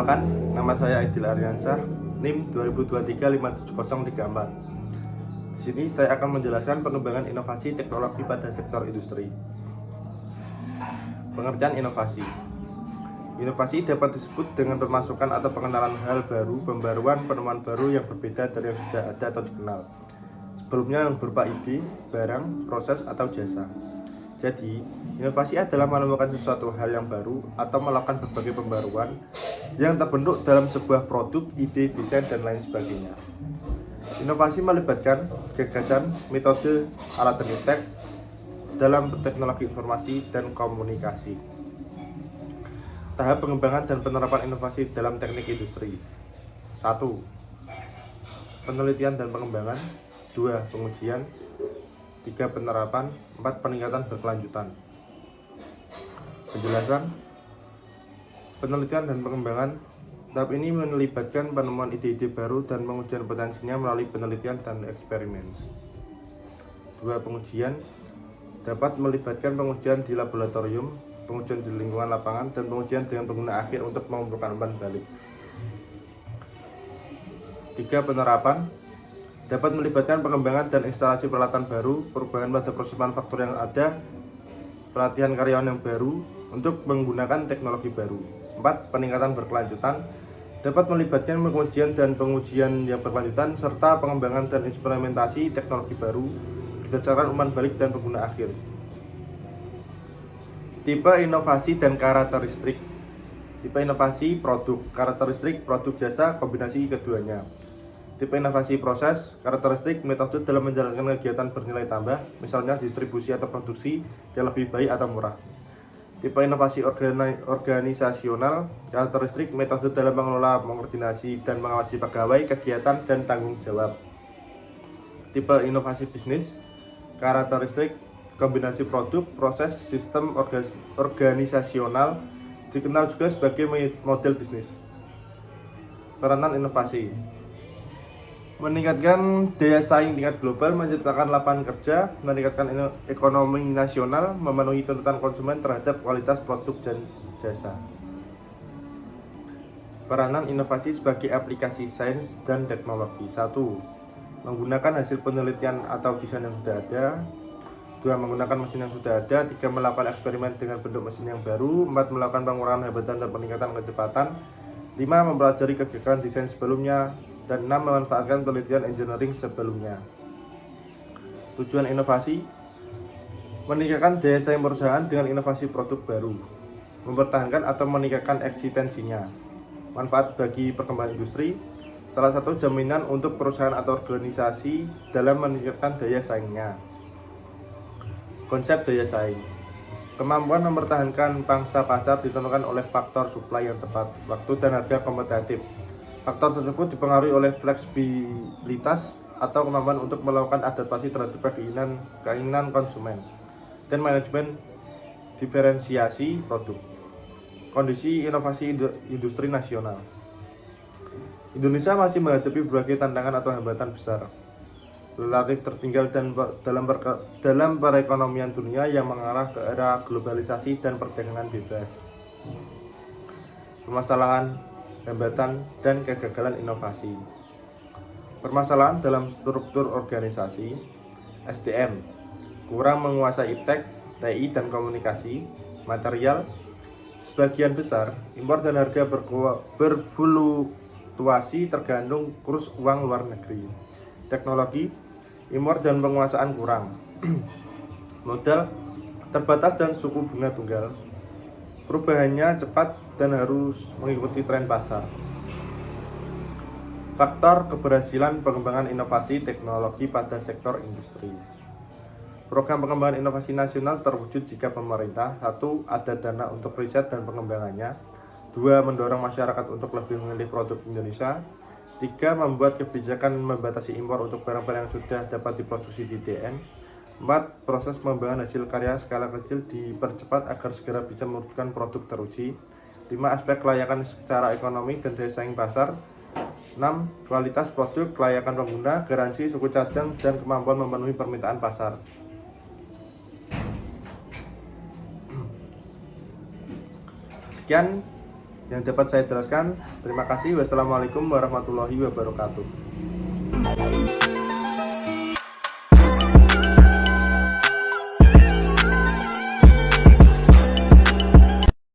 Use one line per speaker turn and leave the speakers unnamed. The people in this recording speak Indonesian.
Perkenalkan, nama saya Aidil Aryansyah, NIM 20235734. Di sini saya akan menjelaskan pengembangan inovasi teknologi pada sektor industri. Pengertian inovasi. Inovasi dapat disebut dengan pemasukan atau pengenalan hal baru, pembaruan, penemuan baru yang berbeda dari yang sudah ada atau dikenal sebelumnya, yang berupa ide, barang, proses, atau jasa. Jadi, inovasi adalah menemukan sesuatu hal yang baru atau melakukan berbagai pembaruan yang terbentuk dalam sebuah produk, ide, desain, dan lain sebagainya. Inovasi melibatkan gagasan, metode, alat dan iptek dalam teknologi informasi dan komunikasi. Tahap pengembangan dan penerapan inovasi dalam teknik industri. 1. Penelitian dan pengembangan. 2. Pengujian. 3. Penerapan. 4. Peningkatan berkelanjutan. Penjelasan. Penelitian dan pengembangan. Tahap ini melibatkan penemuan ide-ide baru dan pengujian potensinya melalui penelitian dan eksperimen. 2. Pengujian dapat melibatkan pengujian di laboratorium, pengujian di lingkungan lapangan, dan pengujian dengan pengguna akhir untuk mengumpulkan umpan balik. 3. Penerapan dapat melibatkan pengembangan dan instalasi peralatan baru, perubahan pada proses manufaktur yang ada, pelatihan karyawan yang baru untuk menggunakan teknologi baru. 4. Peningkatan berkelanjutan dapat melibatkan pengujian dan pengujian yang berkelanjutan serta pengembangan dan implementasi teknologi baru berdasarkan umpan balik dan pengguna akhir. Tipe inovasi dan karakteristik. Tipe inovasi produk, karakteristik produk jasa, kombinasi keduanya. Tipe inovasi proses, karakteristik metode dalam menjalankan kegiatan bernilai tambah, misalnya distribusi atau produksi yang lebih baik atau murah. Tipe inovasi organisasional, karakteristik metode dalam mengelola, mengkoordinasi, dan mengawasi pegawai, kegiatan, dan tanggung jawab. Tipe inovasi bisnis, karakteristik kombinasi produk, proses, sistem organisasional, dikenal juga sebagai model bisnis. Peranan inovasi. Meningkatkan daya saing tingkat global, menciptakan lapangan kerja, meningkatkan ekonomi nasional, memenuhi tuntutan konsumen terhadap kualitas produk dan jasa. Peranan inovasi sebagai aplikasi sains dan teknologi. 1. Menggunakan hasil penelitian atau desain yang sudah ada. 2. Menggunakan mesin yang sudah ada. 3. Melakukan eksperimen dengan bentuk mesin yang baru. 4. Melakukan pengurangan hambatan dan peningkatan kecepatan. 5. Mempelajari kegagalan desain sebelumnya. Dan 6. Memanfaatkan penelitian engineering sebelumnya. Tujuan inovasi: meningkatkan daya saing perusahaan dengan inovasi produk baru, mempertahankan atau meningkatkan eksistensinya. Manfaat bagi perkembangan industri: salah satu jaminan untuk perusahaan atau organisasi dalam meningkatkan daya saingnya. Konsep daya saing: kemampuan mempertahankan pangsa pasar ditentukan oleh faktor suplai yang tepat, waktu, dan harga kompetitif. Faktor tersebut dipengaruhi oleh fleksibilitas atau kemampuan untuk melakukan adaptasi terhadap keinginan konsumen, dan manajemen diferensiasi produk. Kondisi inovasi industri nasional. Indonesia masih menghadapi berbagai tantangan atau hambatan besar, relatif tertinggal dalam perekonomian dunia yang mengarah ke era globalisasi dan perdagangan bebas. Permasalahan, hambatan, dan kegagalan inovasi. Permasalahan dalam struktur organisasi: SDM kurang menguasai iptek, TI, dan komunikasi. Material: sebagian besar impor dan harga berfluktuasi tergantung kurs uang luar negeri. Teknologi: impor dan penguasaan kurang. Modal: terbatas dan suku bunga tunggal. Perubahannya cepat dan harus mengikuti tren pasar. Faktor keberhasilan pengembangan inovasi teknologi pada sektor industri. Program pengembangan inovasi nasional terwujud jika pemerintah: 1. Ada dana untuk riset dan pengembangannya. 2. Mendorong masyarakat untuk lebih memilih produk Indonesia. 3. Membuat kebijakan membatasi impor untuk barang-barang yang sudah dapat diproduksi di DN. 4. Proses pengembangan hasil karya skala kecil dipercepat agar segera bisa mewujudkan produk teruji. 5. Aspek kelayakan secara ekonomi dan daya saing pasar. 6. Kualitas produk, kelayakan pengguna, garansi, suku cadang, dan kemampuan memenuhi permintaan pasar. Sekian yang dapat saya jelaskan. Terima kasih. Wassalamualaikum warahmatullahi wabarakatuh.